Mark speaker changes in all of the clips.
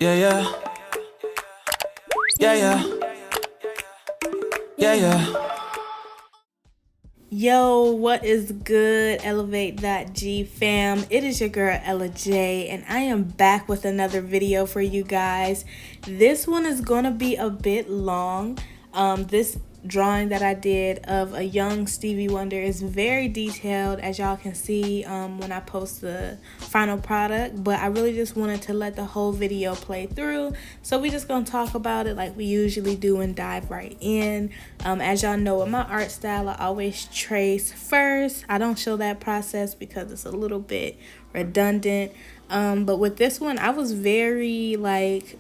Speaker 1: Yeah, yeah, yeah, yeah, yeah, yeah.
Speaker 2: Yo, what is good, Elevate.G fam? It is your girl Ella J, and I am back with another video for you guys. This one is gonna be a bit long. This drawing that I did of a young Stevie Wonder is very detailed, as y'all can see when I post the final product, but I really just wanted to let the whole video play through, so we just gonna talk about it like we usually do and dive right in. As y'all know, with my art style, I always trace first. I don't show that process because it's a little bit redundant, but with this one I was very like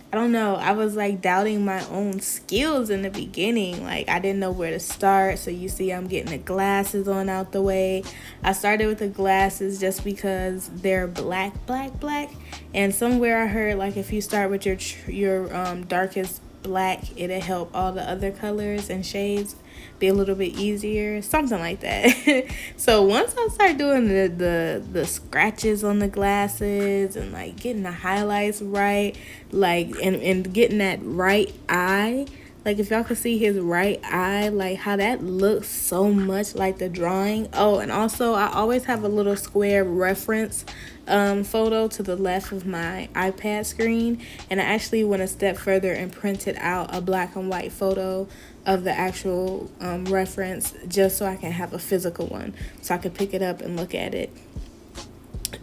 Speaker 2: I don't know. I was like doubting my own skills in the beginning. Like I didn't know where to start. So you see I'm getting the glasses on out the way. I started with the glasses just because they're black. And somewhere I heard like if you start with your darkest black, it'll help all the other colors and shades be a little bit easier, something like that. So once I start doing the scratches on the glasses and like getting the highlights right, like and getting that right eye, like if y'all could see his right eye, like how that looks so much like the drawing. Oh, and also I always have a little square reference photo to the left of my iPad screen, and I actually went a step further and printed out a black and white photo of the actual reference just so I can have a physical one so I could pick it up and look at it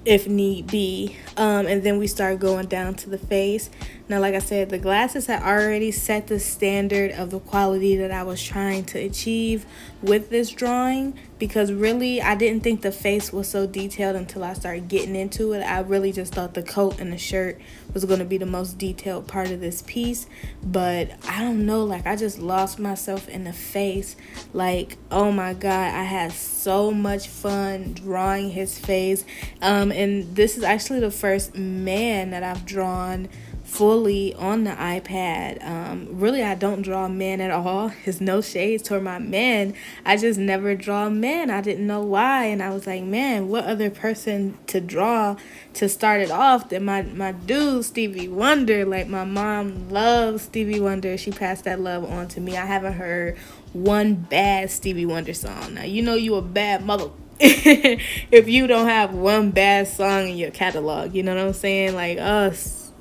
Speaker 2: if need be. And then we start going down to the face. Now, like I said, the glasses had already set the standard of the quality that I was trying to achieve with this drawing, because really I didn't think the face was so detailed until I started getting into it. I really just thought the coat and the shirt was going to be the most detailed part of this piece, but I don't know, like I just lost myself in the face. Like, oh my god, I had so much fun drawing his face. And this is actually the first man that I've drawn fully on the iPad. Really, I don't draw men at all. There's no shades toward my men. I just never draw men. I didn't know why, and I was like, man, what other person to draw to start it off than my dude Stevie Wonder? Like, my mom loves Stevie Wonder. She passed that love on to me. I haven't heard one bad Stevie Wonder song. Now you know you a bad mother if you don't have one bad song in your catalog. You know what I'm saying? Like us,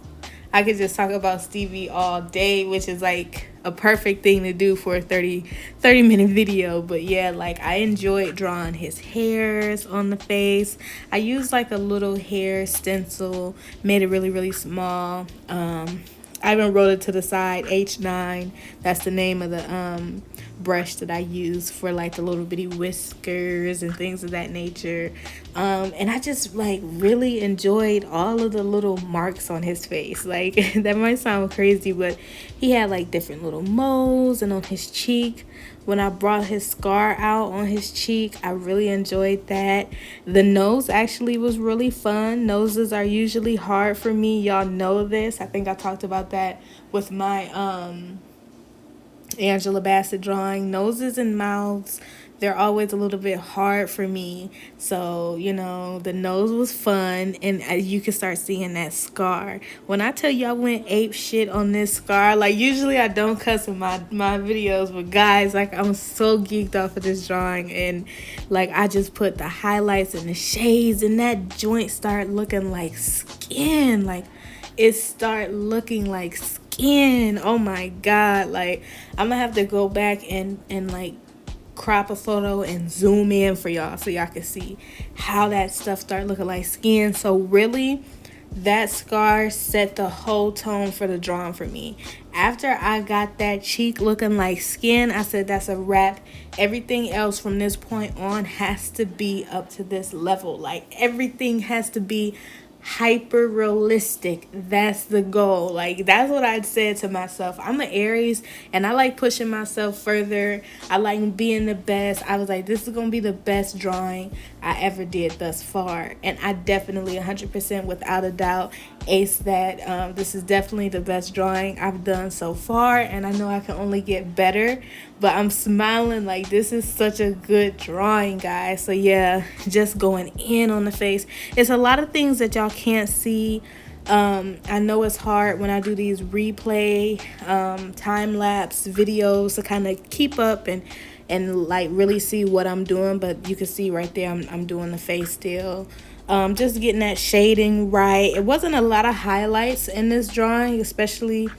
Speaker 2: I could just talk about Stevie all day, which is like a perfect thing to do for a 30-minute video. But yeah, like I enjoyed drawing his hairs on the face. I used like a little hair stencil, made it really small. I even wrote it to the side, H9. That's the name of the brush that I use for like the little bitty whiskers and things of that nature. And I just like really enjoyed all of the little marks on his face. Like that might sound crazy, but he had like different little moles, and on his cheek, when I brought his scar out on his cheek, I really enjoyed that. The nose actually was really fun. Noses are usually hard for me. Y'all know this. I think I talked about that with my Angela Bassett drawing. Noses and mouths, they're always a little bit hard for me. So, you know, the nose was fun, and you can start seeing that scar. When I tell you I went ape shit on this scar, like usually I don't cuss in my videos, but guys, like I'm so geeked off of this drawing, and like I just put the highlights and the shades, and that joint started looking like skin. Like it start looking like skin. Oh my god, like I'm gonna have to go back and like crop a photo and zoom in for y'all so y'all can see how that stuff start looking like skin. So really, that scar set the whole tone for the drawing for me. After I got that cheek looking like skin, I said that's a wrap. Everything else from this point on has to be up to this level. Like everything has to be hyper realistic. That's the goal. Like that's what I'd said to myself. I'm an Aries, and I like pushing myself further. I like being the best. I was like, this is gonna be the best drawing I ever did thus far, and I definitely 100% without a doubt ace that. This is definitely the best drawing I've done so far, and I know I can only get better, but I'm smiling like this is such a good drawing, guys. So yeah, just going in on the face. It's a lot of things that y'all can't see I know it's hard when I do these replay time-lapse videos to kind of keep up and like really see what I'm doing, but you can see right there I'm doing the face still. Just getting that shading right. It wasn't a lot of highlights in this drawing, especially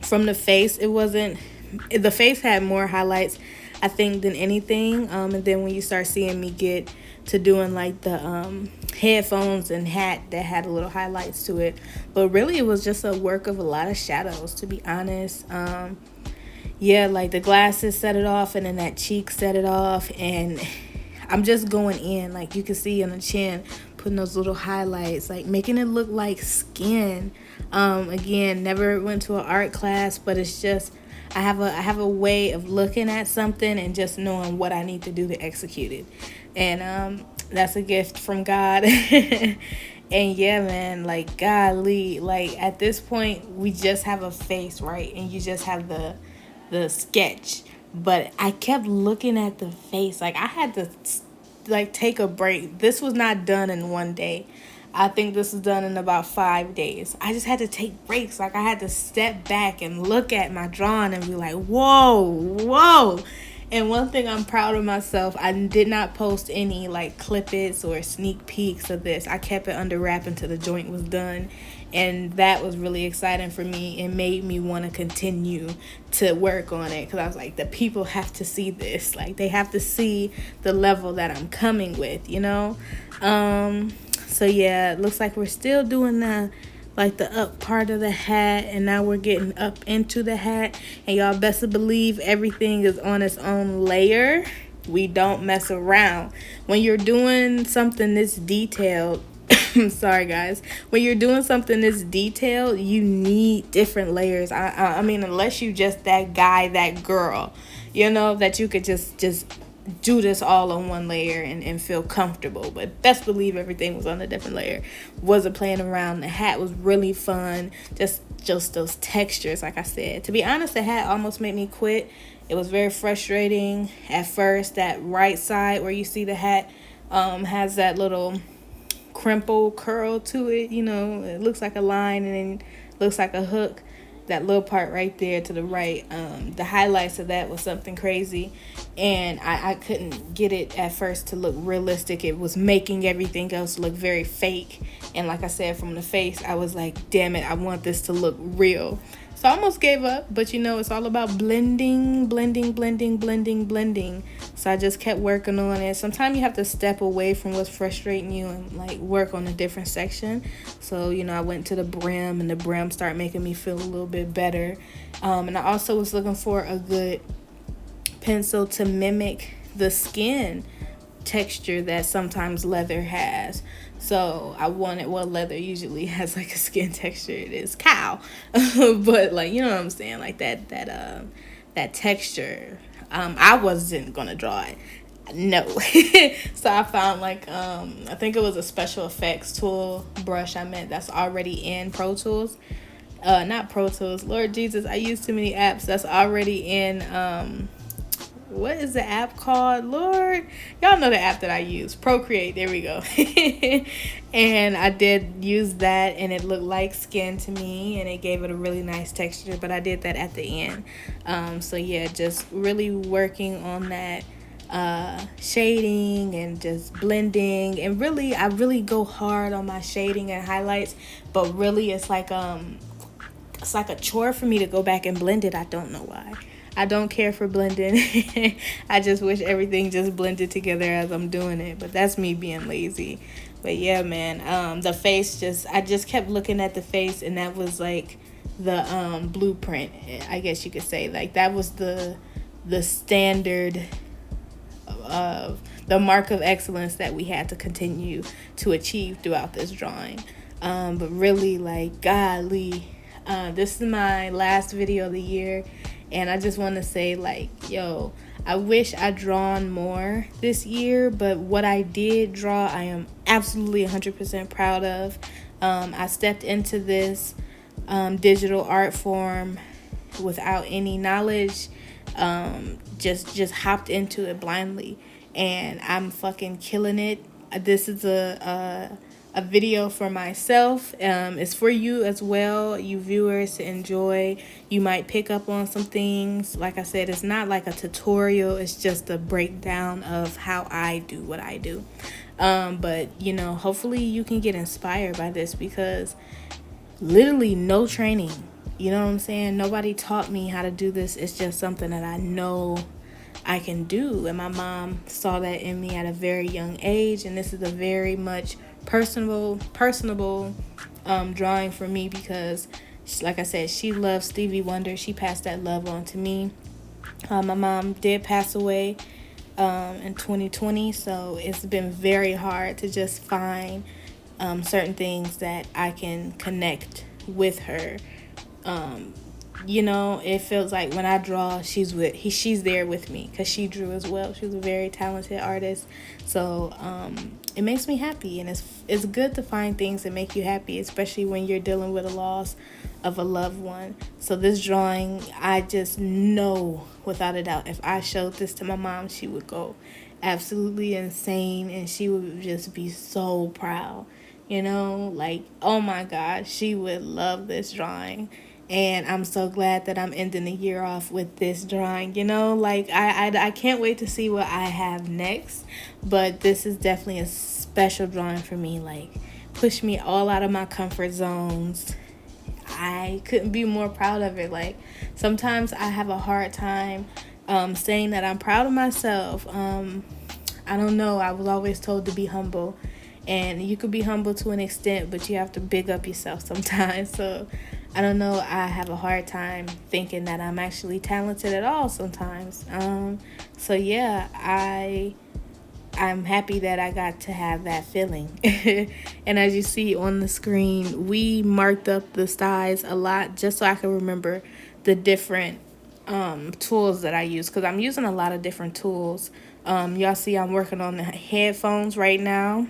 Speaker 2: from the face. The face had more highlights, I think, than anything. And then when you start seeing me get to doing like the headphones and hat, that had a little highlights to it. But really it was just a work of a lot of shadows, to be honest. Yeah, like the glasses set it off, and then that cheek set it off, and I'm just going in, like you can see on the chin, putting those little highlights, like making it look like skin. Again, never went to an art class, but it's just I have a way of looking at something and just knowing what I need to do to execute it, and that's a gift from God. And yeah, man, like golly, like at this point we just have a face, right? And you just have the sketch, but I kept looking at the face. Like I had to like take a break. This was not done in one day. I think this was done in about 5 days. I just had to take breaks. Like I had to step back and look at my drawing and be like, whoa. And one thing I'm proud of myself, I did not post any like clippets or sneak peeks of this. I kept it under wrap until the joint was done. And that was really exciting for me and made me want to continue to work on it, because I was like, the people have to see this. Like they have to see the level that I'm coming with, you know? So yeah, it looks like we're still doing the up part of the hat, and now we're getting up into the hat, and y'all best to believe everything is on its own layer. We don't mess around when you're doing something this detailed. Sorry guys, when you're doing something this detailed, you need different layers. I mean, unless you just that guy, that girl, you know, that you could just do this all on one layer and feel comfortable. But best believe everything was on a different layer. Wasn't playing around. The hat was really fun. Just those textures, like I said. To be honest, the hat almost made me quit. It was very frustrating at first. That right side where you see the hat has that little crimple curl to it, you know. It looks like a line and then looks like a hook. That little part right there to the right, the highlights of that was something crazy, and I couldn't get it at first to look realistic. It was making everything else look very fake, and like I said, from the face I was like, damn it, I want this to look real. So I almost gave up, but you know, it's all about blending. So I just kept working on it. Sometimes you have to step away from what's frustrating you and like work on a different section. So, you know, I went to the brim, and the brim started making me feel a little bit better. And I also was looking for a good pencil to mimic the skin texture that sometimes leather has. So I wanted, well, leather usually has like a skin texture. It is cow, but like, you know what I'm saying, like that texture. I wasn't gonna draw it, no. So I found like I think it was a special effects tool brush. That's already in Pro Tools. Not Pro Tools. Lord Jesus, I use too many apps. That's already in what is the app called? Lord, y'all know the app that I use, Procreate. There we go. And I did use that, and it looked like skin to me, and it gave it a really nice texture, but I did that at the end. So yeah, just really working on that shading and just blending, and really I really go hard on my shading and highlights, but really it's like a chore for me to go back and blend it. I don't know why. I don't care for blending. I just wish everything just blended together as I'm doing it. But that's me being lazy. But yeah, man. The face I just kept looking at the face, and that was like the blueprint, I guess you could say. Like that was the standard of the mark of excellence that we had to continue to achieve throughout this drawing. But really, like, golly, this is my last video of the year. And I just want to say, like, yo, I wish I'd drawn more this year, but what I did draw, I am absolutely 100% proud of. I stepped into this digital art form without any knowledge, just hopped into it blindly, and I'm fucking killing it. This is a a video for myself. It's for you as well, you viewers, to enjoy. You might pick up on some things. Like I said, it's not like a tutorial, it's just a breakdown of how I do what I do. But you know, hopefully you can get inspired by this, because literally no training, you know what I'm saying? Nobody taught me how to do this. It's just something that I know I can do, and my mom saw that in me at a very young age. And this is a very much personable drawing for me, because like I said, she loves Stevie Wonder. She passed that love on to me. My mom did pass away in 2020, so it's been very hard to just find certain things that I can connect with her. You know, it feels like when I draw, she's there with me, because she drew as well. She was a very talented artist, so it makes me happy. And it's good to find things that make you happy, especially when you're dealing with a loss of a loved one. So this drawing, I just know without a doubt, if I showed this to my mom, she would go absolutely insane, and she would just be so proud. You know, like, oh my God, she would love this drawing. And I'm so glad that I'm ending the year off with this drawing. You know, like, I can't wait to see what I have next. But this is definitely a special drawing for me. Like, push me all out of my comfort zones. I couldn't be more proud of it. Like, sometimes I have a hard time saying that I'm proud of myself. I don't know. I was always told to be humble. And you could be humble to an extent, but you have to big up yourself sometimes. So, I don't know. I have a hard time thinking that I'm actually talented at all sometimes. So, yeah, I'm happy that I got to have that feeling. And as you see on the screen, we marked up the size a lot just so I can remember the different tools that I use, because I'm using a lot of different tools. Y'all see I'm working on the headphones right now.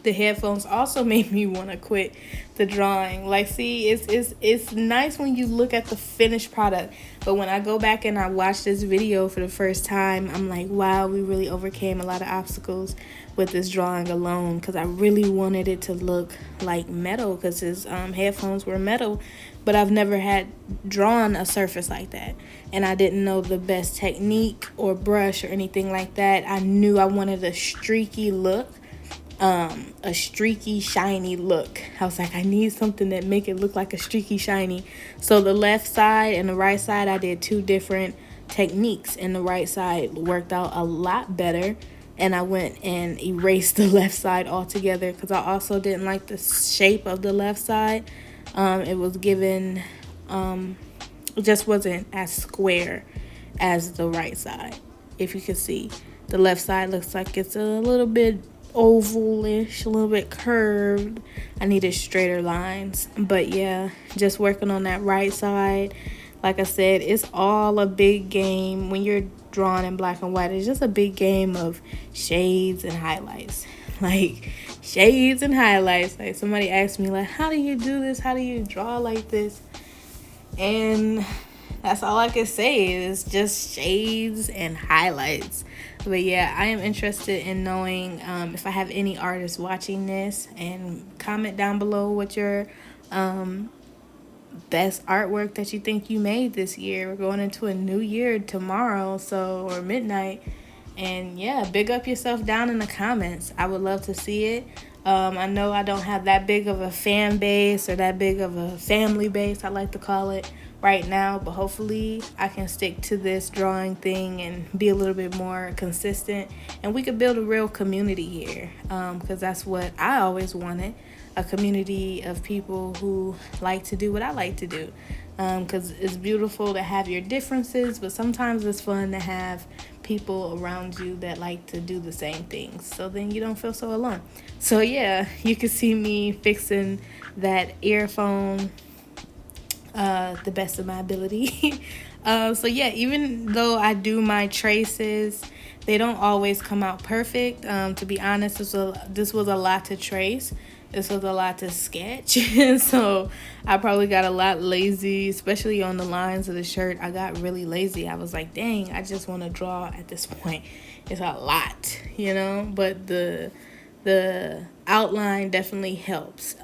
Speaker 2: The headphones also made me want to quit the drawing. Like, see, it's nice when you look at the finished product, but when I go back and I watch this video for the first time, I'm like, wow, we really overcame a lot of obstacles with this drawing alone, because I really wanted it to look like metal, because his headphones were metal, but I've never had drawn a surface like that, and I didn't know the best technique or brush or anything like that. I knew I wanted a streaky look, a streaky shiny look. I was like, I need something that make it look like a streaky shiny. So the left side and the right side, I did two different techniques, and the right side worked out a lot better, and I went and erased the left side altogether, because I also didn't like the shape of the left side. It was given it just wasn't as square as the right side. If you can see, the left side looks like it's a little bit ovalish, a little bit curved. I needed straighter lines. But yeah, just working on that right side. Like I said, it's all a big game when you're drawing in black and white. It's just a big game of shades and highlights. Like, shades and highlights. Like, somebody asked me, like, how do you do this? How do you draw like this? And that's all I can say, is just shades and highlights. But yeah, I am interested in knowing if I have any artists watching this, and comment down below what your best artwork that you think you made this year. We're going into a new year tomorrow, or midnight. And yeah, big up yourself down in the comments. I would love to see it. I know I don't have that big of a fan base, or that big of a family base, I like to call it, right now, but hopefully I can stick to this drawing thing and be a little bit more consistent, and we could build a real community here, because that's what I always wanted, a community of people who like to do what I like to do, because it's beautiful to have your differences, but sometimes it's fun to have people around you that like to do the same things, so then you don't feel so alone. So yeah, you can see me fixing that earphone the best of my ability. So yeah, even though I do my traces, they don't always come out perfect. To be honest, this was a lot to trace. This was a lot to sketch. So I probably got a lot lazy, especially on the lines of the shirt. I got really lazy. I was like, dang, I just want to draw at this point. It's a lot, you know, but the the outline definitely helps.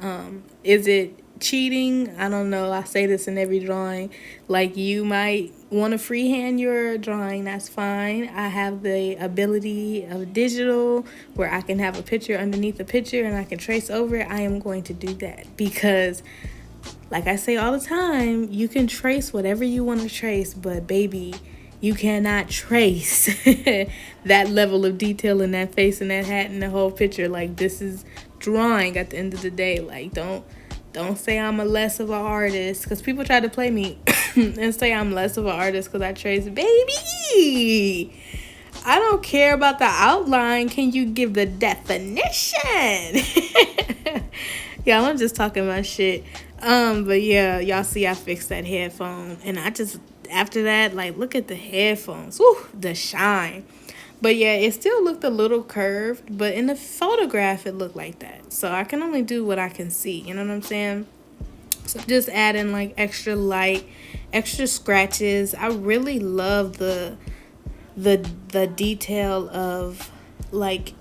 Speaker 2: Is it cheating? I don't know. I say this in every drawing. Like, you might want to freehand your drawing, that's fine. I have the ability of digital where I can have a picture underneath the picture and I can trace over it. I am going to do that because, like I say all the time, you can trace whatever you want to trace, but baby, you cannot trace that level of detail in that face and that hat and the whole picture. Like, this is drawing at the end of the day. Like, don't say I'm a less of an artist, because people try to play me and say I'm less of an artist because I trace. Baby, I don't care about the outline. Can you give the definition? Yeah, I'm just talking my shit. But yeah, y'all see I fixed that headphone. And I just, after that, like, look at the headphones. Woo, the shine. But yeah, it still looked a little curved. But in the photograph, it looked like that. So I can only do what I can see. You know what I'm saying? So just adding, like, extra light, extra scratches. I really love the detail of, like,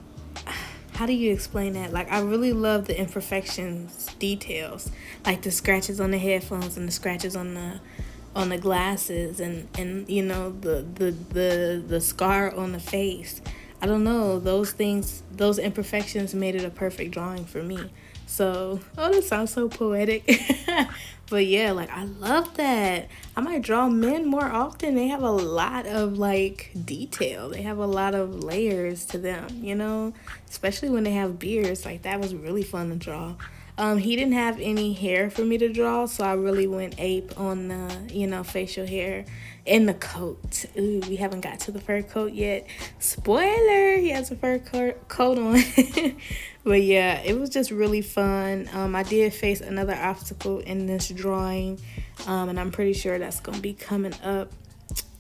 Speaker 2: how do you explain that? Like, I really love the imperfections details, like the scratches on the headphones and the scratches on the glasses, and you know, the scar on the face. I don't know, those things, those imperfections made it a perfect drawing for me. So, oh, that sounds so poetic. But yeah, like, I love that. I might draw men more often. They have a lot of, like, detail. They have a lot of layers to them, you know? Especially when they have beards. Like, that was really fun to draw. He didn't have any hair for me to draw, so I really went ape on the, you know, facial hair and the coat. Ooh, we haven't got to the fur coat yet. Spoiler, he has a fur coat on. But yeah, it was just really fun. I did face another obstacle in this drawing, and I'm pretty sure that's going to be coming up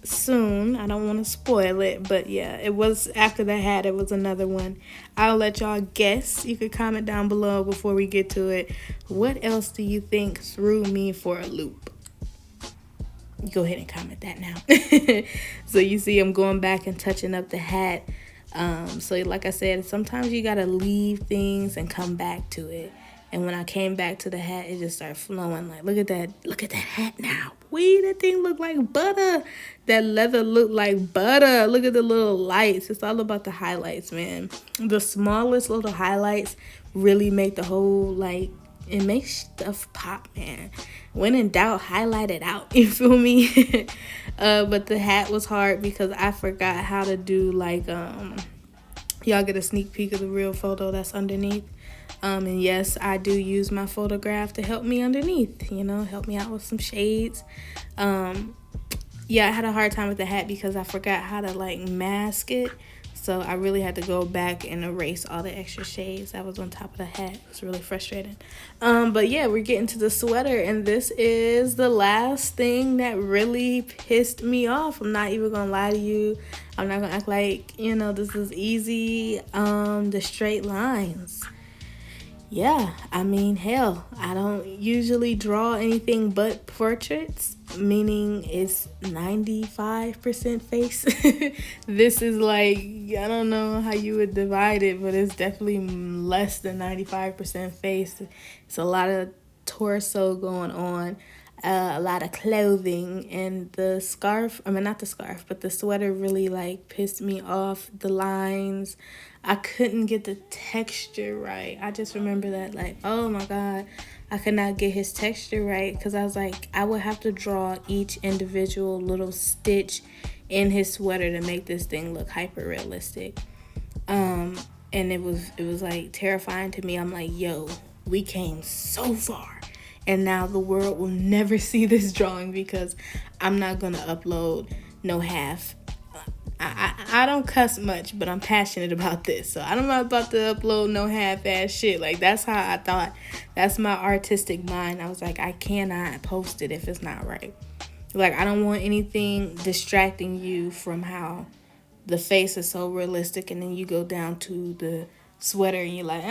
Speaker 2: soon. I don't want to spoil it, but yeah, it was after the hat. It was another one. I'll let y'all guess. You could comment down below before we get to it. What else do you think threw me for a loop? Go ahead and comment that now. So you see I'm going back and touching up the hat. So like I said, sometimes you gotta leave things and come back to it. And when I came back to the hat, it just started flowing. Like, look at that hat now. Wee, that thing looked like butter. That leather looked like butter. Look at the little lights. It's all about the highlights, man. The smallest little highlights really make the whole, like, it makes stuff pop, man. When in doubt, highlight it out. You feel me? But the hat was hard because I forgot how to do, like, y'all get a sneak peek of the real photo that's underneath. And yes, I do use my photograph to help me underneath, you know, help me out with some shades. Yeah, I had a hard time with the hat because I forgot how to, like, mask it. So I really had to go back and erase all the extra shades that was on top of the hat. It was really frustrating. But yeah, we're getting to the sweater, and this is the last thing that really pissed me off. I'm not even gonna lie to you. I'm not gonna act like, you know, this is easy. The straight lines. Yeah, I mean, hell, I don't usually draw anything but portraits, meaning it's 95% face. This is like, I don't know how you would divide it, but it's definitely less than 95% face. It's a lot of torso going on, a lot of clothing, and the scarf, I mean, not the scarf, but the sweater really, like, pissed me off. The lines, I couldn't get the texture right. I just remember that, like, oh my God, I could not get his texture right, because I was like, I would have to draw each individual little stitch in his sweater to make this thing look hyper realistic. And it was like terrifying to me. I'm like, yo, we came so far, and now the world will never see this drawing because I'm not gonna upload no half. I don't cuss much, but I'm passionate about this. So I'm not about to upload no half-ass shit. Like, that's how I thought. That's my artistic mind. I was like, I cannot post it if it's not right. Like, I don't want anything distracting you from how the face is so realistic, and then you go down to the sweater and you're like,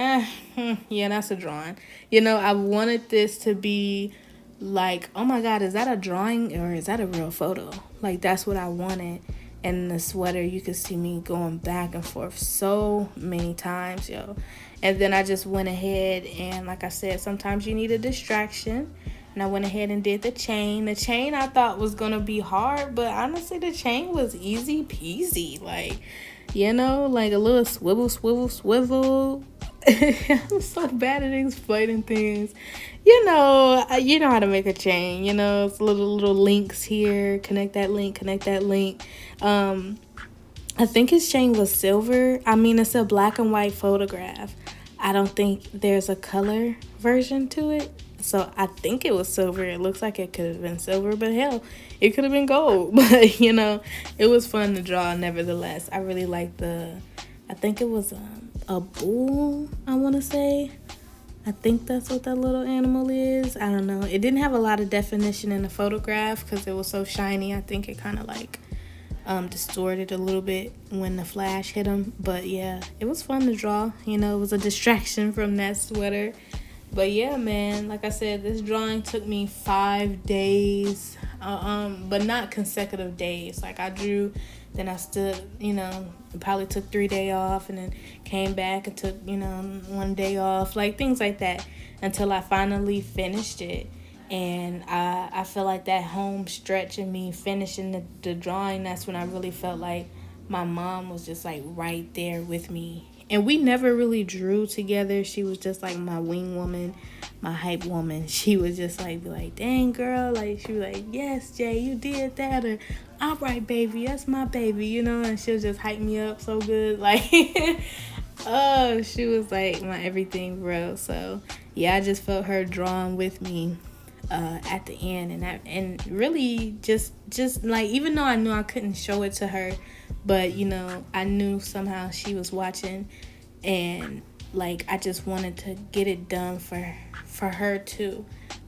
Speaker 2: yeah, that's a drawing. You know, I wanted this to be like, oh my God, is that a drawing or is that a real photo? Like, that's what I wanted. And the sweater, you could see me going back and forth so many times, yo. And then I just went ahead and, like I said, sometimes you need a distraction. And I went ahead and did the chain. The chain I thought was going to be hard, but honestly, the chain was easy peasy. Like, you know, like a little swivel, swivel, swivel. I'm so bad at explaining things. You know how to make a chain. You know, it's little links here. Connect that link, connect that link. I think his chain was silver. I mean, it's a black and white photograph. I don't think there's a color version to it. So I think it was silver. It looks like it could have been silver, but hell, it could have been gold. But, you know, it was fun to draw nevertheless. I really liked I think it was a bull, I want to say. I think that's what that little animal is. I don't know. It didn't have a lot of definition in the photograph because it was so shiny. I think it kind of like distorted a little bit when the flash hit him. But yeah, it was fun to draw. You know, it was a distraction from that sweater. But yeah, man, like I said, this drawing took me 5 days, but not consecutive days. Like I drew, then I stood, you know, probably took 3 days off and then came back and took, you know, 1 day off, like things like that until I finally finished it. And I feel like that home stretch of me finishing the drawing, that's when I really felt like my mom was just like right there with me. And we never really drew together. She was just like my wing woman, my hype woman. She was just like, be like, dang girl, like she was like, yes, Jay, you did that, or all right, baby, that's my baby, you know. And she'll just hype me up so good, like oh, she was like my everything, bro. So yeah, I just felt her drawn with me at the end, and really just like, even though I knew I couldn't show it to her, but you know, I knew somehow she was watching, and like I just wanted to get it done for her too.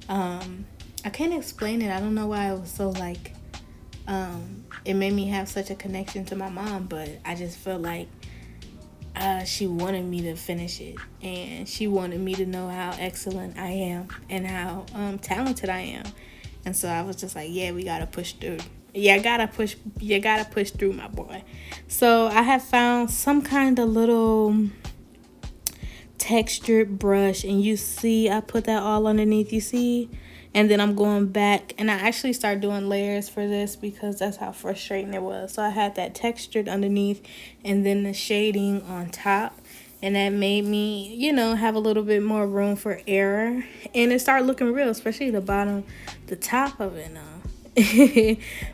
Speaker 2: I can't explain it. I don't know why it was so like it made me have such a connection to my mom, but I just felt like she wanted me to finish it, and she wanted me to know how excellent I am and how talented I am. And so I was just like, yeah, we gotta push through. You gotta push through, my boy. So I have found some kind of little textured brush, and you see I put that all underneath, you see? And then I'm going back, and I actually started doing layers for this because that's how frustrating it was. So I had that textured underneath and then the shading on top, and that made me, you know, have a little bit more room for error, and it started looking real, especially the bottom, the top of it now.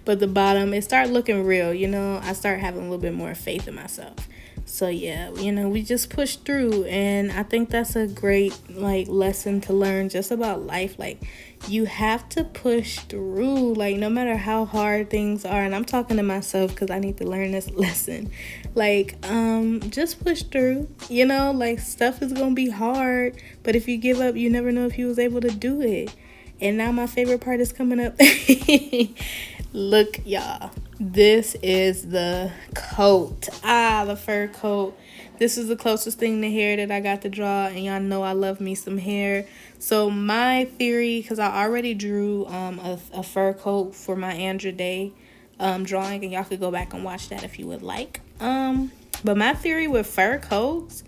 Speaker 2: But the bottom, it started looking real, you know. I started having a little bit more faith in myself. So yeah, you know, we just push through, and I think that's a great like lesson to learn just about life. Like, you have to push through, like no matter how hard things are. And I'm talking to myself because I need to learn this lesson. Like, just push through, you know, like stuff is gonna be hard, but if you give up, you never know if you was able to do it. And now my favorite part is coming up. Look, y'all, this is the coat. The fur coat. This is the closest thing to hair that I got to draw, and y'all know I love me some hair. So my theory, because I already drew a fur coat for my Andra Day drawing, and y'all could go back and watch that if you would like. But my theory with fur coats,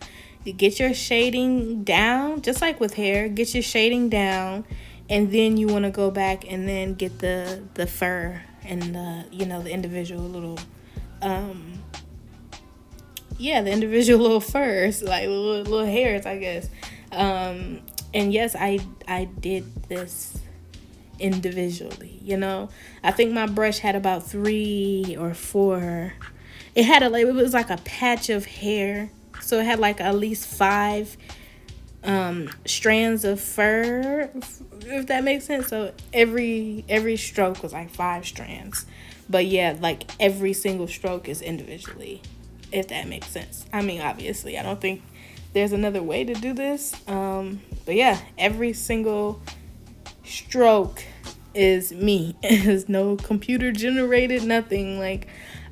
Speaker 2: you get your shading down, just like with hair, get your shading down, and then you want to go back and then get the fur and the, you know, the individual little the individual little furs, like little hairs, I guess. And yes, I did this individually, you know. I think my brush had about 3 or 4. It had it was like a patch of hair, so it had like at least 5 strands of fur, if that makes sense. So every stroke was like 5 strands, but yeah, like every single stroke is individually, if that makes sense. I mean, obviously I don't think there's another way to do this, but yeah, every single stroke is me. There's no computer generated, nothing. Like,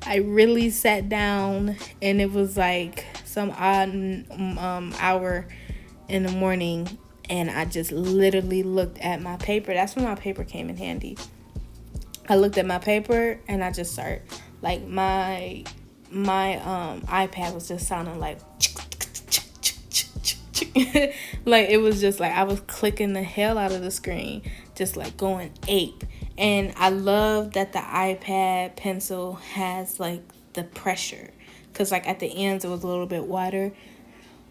Speaker 2: I really sat down, and it was like some odd hour in the morning, and I just literally looked at my paper. That's when my paper came in handy. I looked at my paper, and I just started Like my iPad was just sounding like like it was just like I was clicking the hell out of the screen, just like going ape. And I love that the iPad pencil has like the pressure, because like at the ends it was a little bit wider,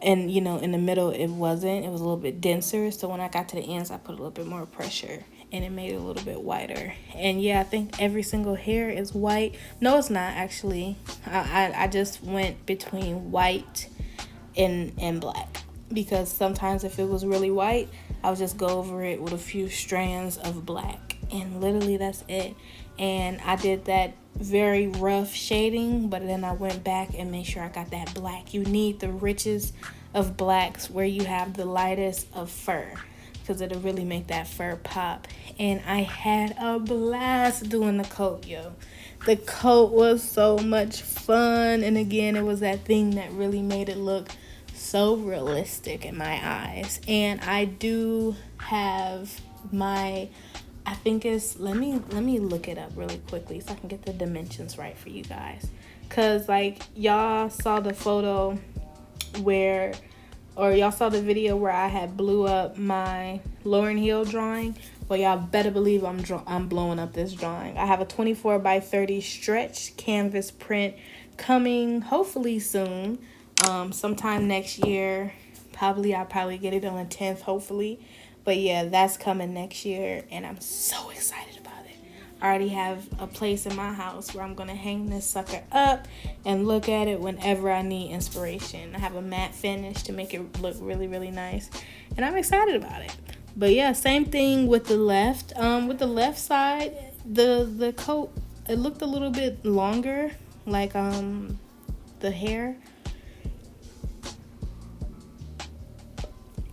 Speaker 2: and you know, in the middle it wasn't. It was a little bit denser. So when I got to the ends, I put a little bit more pressure and it made it a little bit whiter. And yeah, I think every single hair is white. No, it's not actually. I just went between white and black, because sometimes if it was really white, I would just go over it with a few strands of black, and literally that's it. And I did that very rough shading, but then I went back and made sure I got that black. You need the richest of blacks where you have the lightest of fur, because it'll really make that fur pop. And I had a blast doing the coat, yo. The coat was so much fun. And again, it was that thing that really made it look so realistic in my eyes. And I do have my, I think it's, let me look it up really quickly so I can get the dimensions right for you guys. Cause like y'all saw the photo where, or y'all saw the video where I had blew up my Lauryn Hill drawing. Well, y'all better believe I'm blowing up this drawing. I have a 24 by 30 stretch canvas print coming hopefully soon. Sometime next year. I'll probably get it on the 10th, hopefully. But yeah, that's coming next year, and I'm so excited about it. I already have a place in my house where I'm gonna hang this sucker up and look at it whenever I need inspiration. I have a matte finish to make it look really, really nice, and I'm excited about it. But yeah, same thing with the left. With the left side, the coat, it looked a little bit longer, like the hair.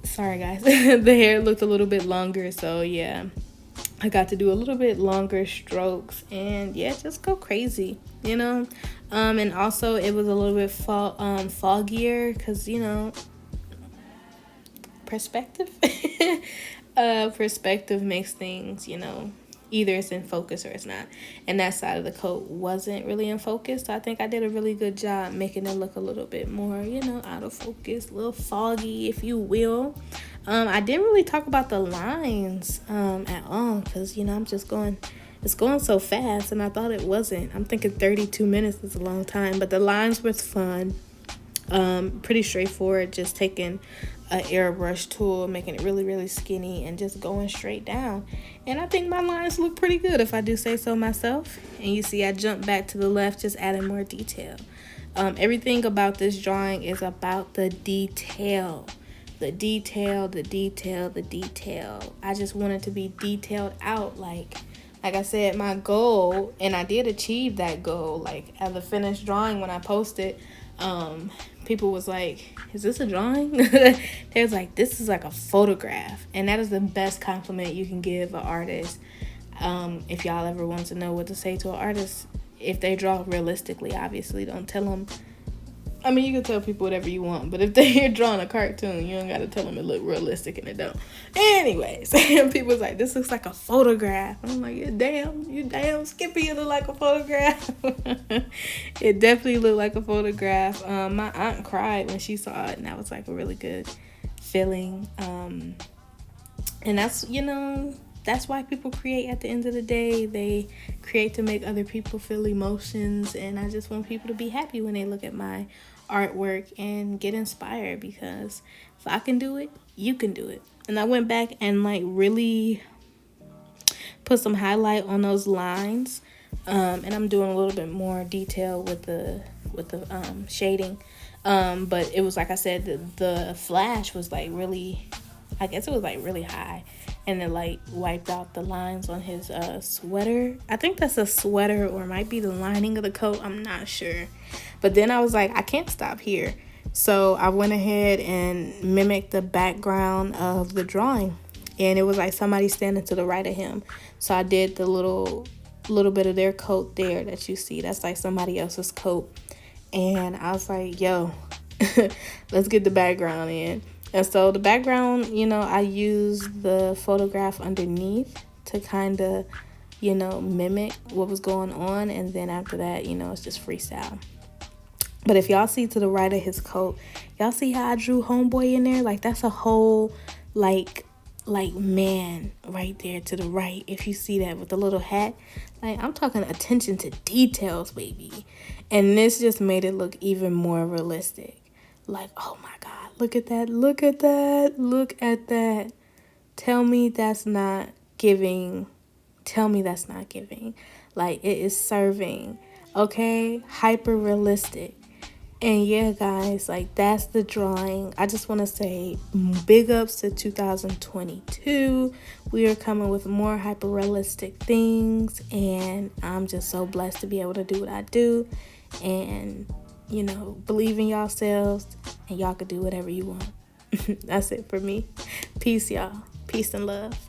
Speaker 2: Sorry guys, the hair looked a little bit longer, so yeah, I got to do a little bit longer strokes, and yeah, just go crazy, you know. And also it was a little bit foggier, because you know, perspective. Perspective makes things, you know, either it's in focus or it's not. And that side of the coat wasn't really in focus, so I think I did a really good job making it look a little bit more, you know, out of focus, a little foggy, if you will. I didn't really talk about the lines at all, because you know, it's going so fast, and I thought it wasn't. I'm thinking 32 minutes is a long time, but the lines was fun. Pretty straightforward, just taking an airbrush tool, making it really, really skinny, and just going straight down. And I think my lines look pretty good, if I do say so myself. And you see I jumped back to the left, just adding more detail. Everything about this drawing is about the detail. The detail, the detail, the detail. I just wanted to be detailed out. Like I said, my goal, and I did achieve that goal, like as a finished drawing when I posted. People was like, is this a drawing? They was like, this is like a photograph. And that is the best compliment you can give an artist. If y'all ever want to know what to say to an artist, if they draw realistically, obviously don't tell them. I mean, you can tell people whatever you want, but if they're drawing a cartoon, you don't got to tell them it look realistic, and it don't. Anyways, people was like, this looks like a photograph. I'm like, you damn Skippy, you look like a photograph. It definitely looked like a photograph. My aunt cried when she saw it, and that was like a really good feeling. And that's, you know, that's why people create at the end of the day. They create to make other people feel emotions, and I just want people to be happy when they look at my artwork and get inspired, because if I can do it, you can do it. And I went back and like really put some highlight on those lines, and I'm doing a little bit more detail with the shading, but it was like I said, the flash was like really, I guess it was like really high, and it like wiped out the lines on his sweater. I think that's a sweater, or it might be the lining of the coat, I'm not sure. But then I was like, I can't stop here, so I went ahead and mimicked the background of the drawing, and it was like somebody standing to the right of him. So I did the little bit of their coat there that you see, that's like somebody else's coat. And I was like, yo, let's get the background in. And so the background, you know, I used the photograph underneath to kind of you know, mimic what was going on. And then after that, you know, it's just freestyle. But if y'all see to the right of his coat, y'all see how I drew homeboy in there? Like, that's a whole, like man right there to the right. If you see that with the little hat, like, I'm talking attention to details, baby. And this just made it look even more realistic. Like, oh my God, look at that, look at that, look at that. Tell me that's not giving. Tell me that's not giving. Like, it is serving, okay? Hyper realistic. And yeah, guys, like, that's the drawing. I just want to say big ups to 2022. We are coming with more hyper realistic things, and I'm just so blessed to be able to do what I do. And, you know, believe in yourselves, and y'all can do whatever you want. That's it for me. Peace, y'all. Peace and love.